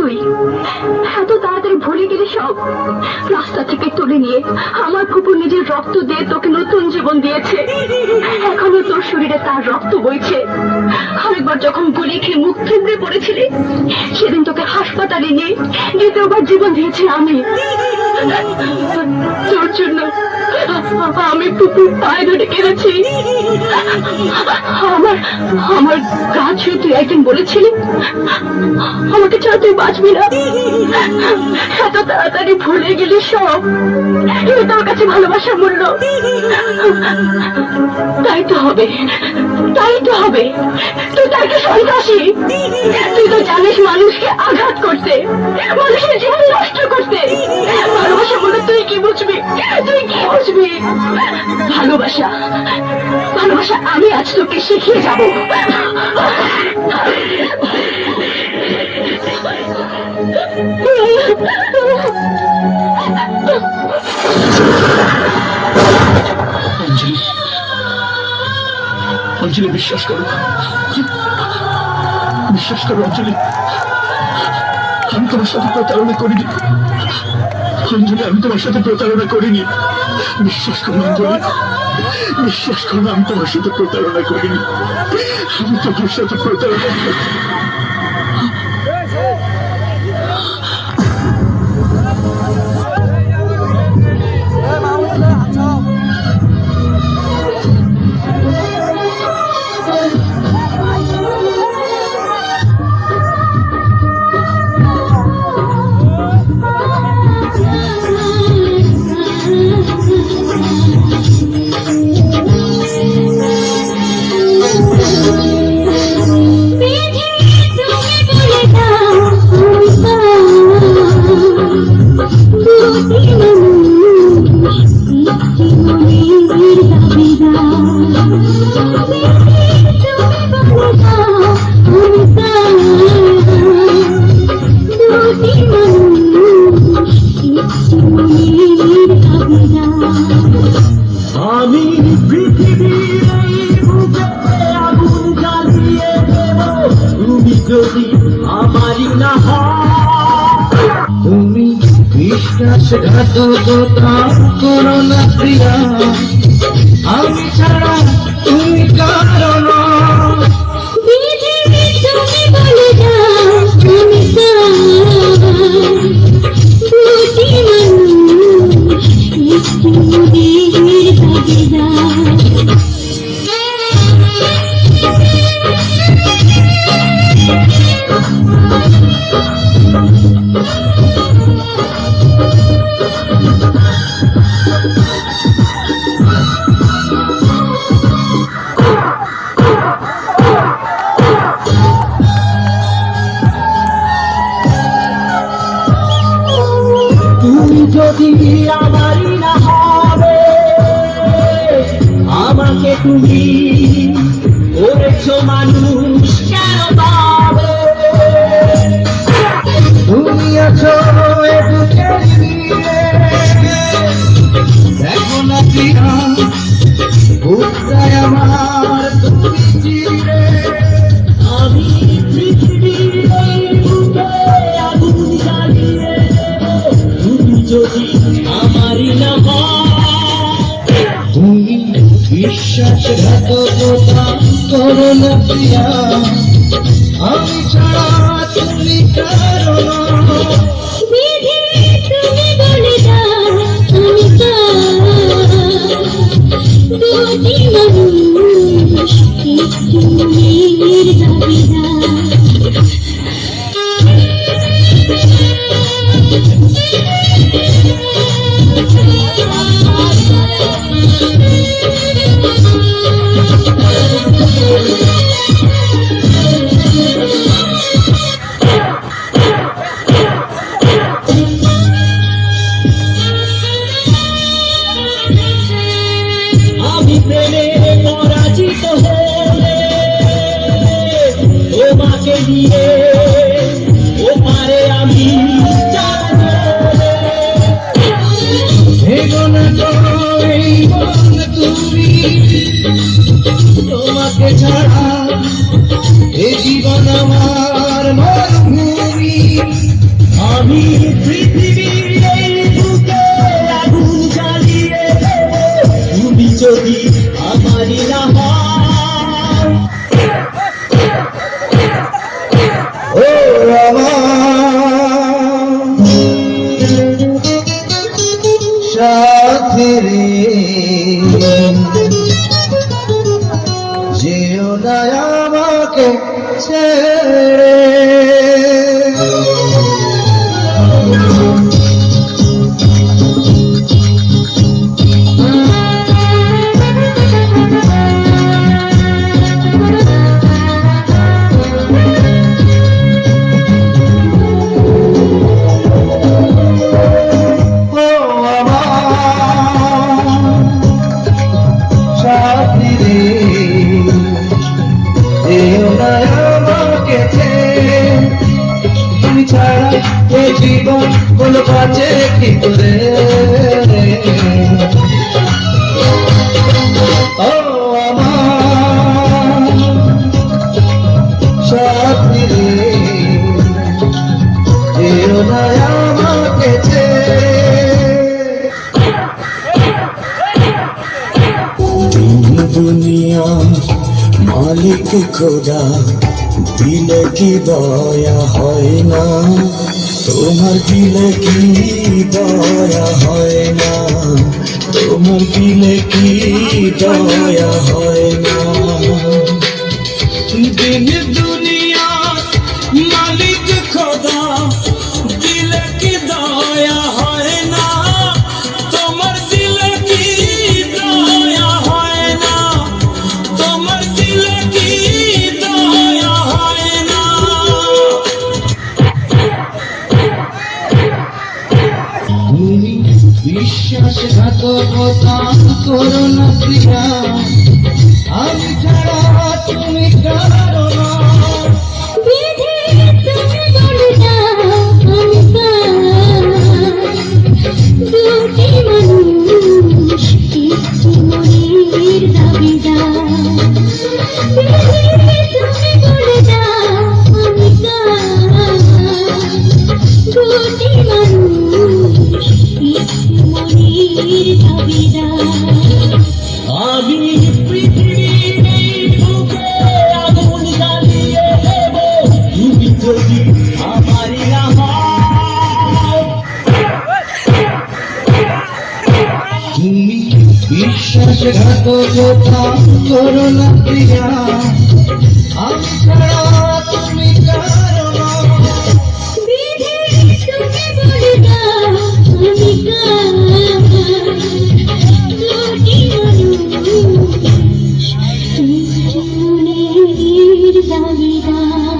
তুই এত তাড়াতাড়ি ভুলে গেলি সব? রাস্তা থেকে তুলে নিয়ে আমার ফুপু নিজের রক্ত দিয়ে তোকে নতুন জীবন দিয়েছে। এখনো তোর শরীরে তার রক্ত বইছে। আরেকবার যখন গুলি খেয়ে মুখ থুবড়ে পড়েছিলি, সেদিন তোকে হাসপাতালে নিয়ে দ্বিতীয়বার জীবন দিয়েছি আমি। তোর জন্য আমি ফুপুর পায়ে ধরে কেঁদেছি। আমার আমার গা ছুঁয়ে তুই একদিন বলেছিলি আমাকে ছাড়া তুই বাঁচবি না। এত তাড়াতাড়ি ভুলে গেলি সব? এটা তোর কাছে ভালোবাসার মূল্য? তাই তো হবে, তাই তো হবে। তুই তাই তো সন্ত্রাসী। তুই তো জানিস মানুষকে আঘাত করতে, মানুষের জীবন নষ্ট করতে। ভালোবাসা বলে তুই কি বুঝবি? তুই কি বুঝবি? ভালোবাসা, ভালোবাসা আমি আজ তোকে শিখিয়ে যাবো। অঞ্জলি, অঞ্জলি বিশ্বাস করো, বিশ্বাস করো অঞ্জলি, আমি তোমার সাথে প্রতারণা করিনি। অঞ্জলি, আমি তোমার সাথে প্রতারণা করিনি। বিশ্বাস করো অঞ্জলি, বিশ্বাস করো, আমি তোমার সাথে প্রতারণা করিনি। আমি তোমার সাথে প্রতারণা করিনি। আমি পৃথিবীর আগুন জ্বালিয়ে দেব, তুমি যদি আমারই না হও। তুমি বিশ্বাসঘাতকতা করো না প্রিয়া, আমি ছাড়া তুমি কারণ। তুমি যদি আমারই না হবে, আমাকে তুমি করেছো মানুষ কেন পাবে? তুমি আছো এ বুকের ভিড়ে, দেখো না প্রিয়া বুকটায় আমার তুমি চিরে। আমি পৃথিবীর এই বুকে আগুন জ্বালিয়ে দেব, তুমি যদি আমারই না হও। তুমি বিশ্বাসঘাতকতা করো না প্রিয়া, আমি ছাড়া তুমি কারণ। তুমি বলে দাও আমি দুটি মানুষ, একটু মনের দাবিদার। আমি প্রেমে পরাজিত হলে তোমাকে নিয়ে ওপারে আমি তুমি তোমাকে ছাড়া এ জীবন আমার মরুভূমি। আমি পৃথিবীর এই বুকে আগুন জ্বালিয়ে দেব, তুমি যদি আমারই না হও। ও আমার সাথী রে, যেও না আমাকে ছেড়ে। ও আমার সাথী রে, যেও না আমাকে ছেড়ে। তুমি ছাড়া এ জীবন হলো বাঁচে কি করে। ও আমার সাথী রে, যেও না আমাকে ছেড়ে। দুনিয়া মালিক খোদা দিলে কি দয়া হয় না, তোমার দিলে কি দয়া হয় না, তোমার দিলে কি দয়া হয় না। দিন দুনিয়া মালিক খোদা দিলে কি দয়া হয় না, তোমার দিলে কি দয়া হয় না, তোমার দিলে কি দয়া হয় না। তুমি বিশ্বাসঘাতকতা করো না প্রিয়া, আমি ছাড়া তুমি কারো না। বিধি তুমি বলে দাও আমি কার, দুটি মানুষ একটি মনের দাবিদার। বিধি তুমি বলে দাও আমি কার, দুটি মানুষ একটি মনের দাবিদার। আমি পৃথিবীর এই বুকে আগুন জ্বালিয়ে দেব, তুমি যদি আমারই না হও। তুমি বিশ্বাসঘাতকতা করো না প্রিয়া, আমি ছাড়া তুমি কারো না। বিধি তুমি বলে দাও আমি কার, দুটি মানুষ একটি মনের দাবিদার।